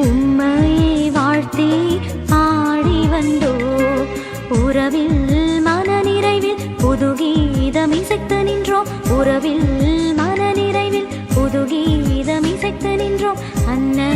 உம்மையை வாழ்த்தி பாடி வந்தோ உறவில் மன நிறைவில் புது கீதம் இசைத்து நின்றோம் உறவில் மன நிறைவில் புது கீதம் இசைத்து நின்றோம் அன்னை